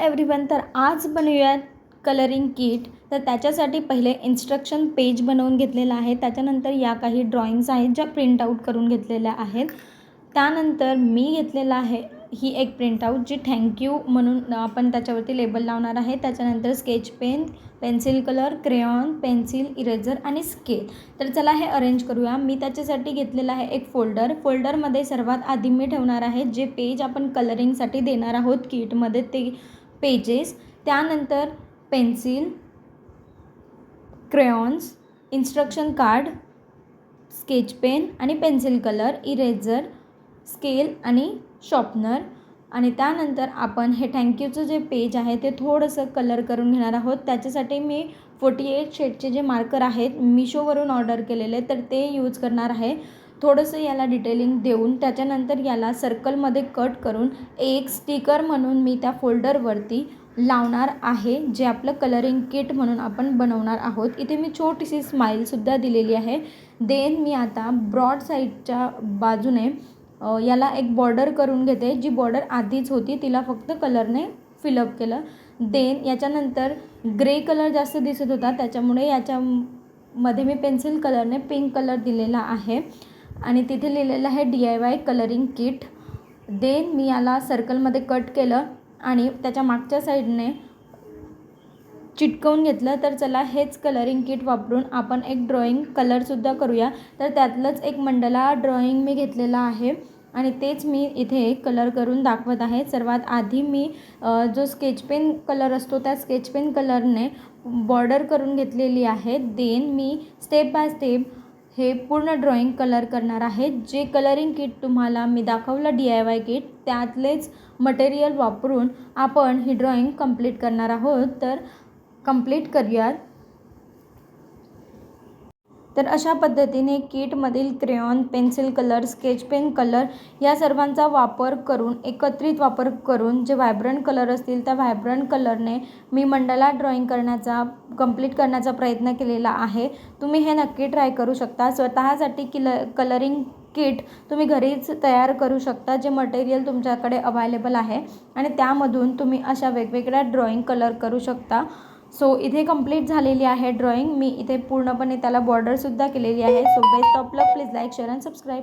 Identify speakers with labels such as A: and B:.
A: Everyone, तर आज बनवूयात कलरिंग किट। तर त्याच्यासाठी पहिले इन्स्ट्रक्शन पेज बनवून घेतलेला आहे। त्याच्यानंतर या काही ड्रॉइंग्स आहेत ज्या प्रिंट आउट करून घेतलेल्या आहेत। त्यानंतर मी घेतलेला आहे ही एक प्रिंट आउट जी थँक्यू म्हणून आपण त्याच्यावरती लेबल लावणार आहे। त्याच्यानंतर sketch pen, pencil colour, crayon, pencil, eraser आणि स्केल। तर चला हे अरेंज करूया। मी त्याच्यासाठी घेतलेला आहे एक फोल्डरमध्ये सर्वात आधी मी ठेवणार आहे जे पेज आपण कलरिंगसाठी देणार आहोत किटमध्ये ते पेजेस। त्यानंतर pencil, crayons, instruction card, sketch pen आणि पेन्सिल कलर, इरेजर, स्केल आणि शॉर्पनर। आणि त्यानंतर आपण हे थँक्यूचं जे पेज आहे ते थोडंसं कलर करून घेणार आहोत। त्याच्यासाठी मी 48 शेडचे जे मार्कर आहेत मिशोवरून ऑर्डर केलेले तर ते यूज करणार आहे। थोडंसं याला डिटेलिंग देऊन त्याच्यानंतर याला सर्कलमध्ये कट करून एक स्टिकर म्हणून मी त्या फोल्डरवरती लावणार आहे जे आपलं कलरिंग किट म्हणून आपण बनवणार आहोत। इथे मी छोटीशी स्माईलसुद्धा दिलेली आहे। देन मी आता ब्रॉड साईडच्या बाजूने याला एक बॉर्डर करून घेते। जी बॉर्डर आधीच होती तिला फक्त कलरने फिलअप केलं। देन याच्यानंतर ग्रे कलर जास्त दिसत होता त्याच्यामुळे याच्यामध्ये मी पेन्सिल कलरने पिंक कलर दिलेला आहे आणि तिथे लिहिलेलं आहे DIY colouring kit. Than me याला सर्कलमध्ये कट केलं आणि त्याच्या मागच्या साईडने चिटकवून घेतलं। तर चला हेच कलरिंग किट वापरून आपण एक ड्रॉइंग कलरसुद्धा करूया। तर त्यातलंच एक मंडला ड्रॉइंग मी घेतलेला आहे आणि तेच मी इथे कलर करून दाखवत आहे। सर्वात आधी मी जो स्केच पेन कलर असतो त्या स्केच पेन कलरने बॉर्डर करून घेतलेली आहे। Than me step by step हे पूर्ण ड्रॉइंग कलर करणार आहे। जे कलरिंग किट तुम्हाला मी दाखवलं DIY किट त्यातलेच मटेरियल वापरून आपण ही ड्रॉइंग कंप्लीट करणार आहोत। तर कंप्लीट करूयात। तर अशा पद्धतीने किटमधील crayon, pencil colour, sketch pen colour या सर्वांचा वापर करून एकत्रित वापर करून जे व्हायब्रंट कलर असतील त्या व्हायब्रंट कलरने मी मंडला ड्रॉइंग कंप्लीट करण्याचा प्रयत्न केलेला आहे। तुम्ही हे नक्की ट्राय करू शकता। स्वतःसाठी कलरिंग किट तुम्ही घरीच तयार करू शकता जे मटेरियल तुमच्याकडे अवेलेबल आहे आणि त्यामधून तुम्ही अशा वेगवेगळ्या ड्रॉइंग कलर करू शकता। सो इथे कंप्लीट झालेली आहे ड्रॉइंग। मी इथे पूर्णपणे त्याला बॉर्डरसुद्धा केलेली आहे। So best of luck, please like, share and subscribe.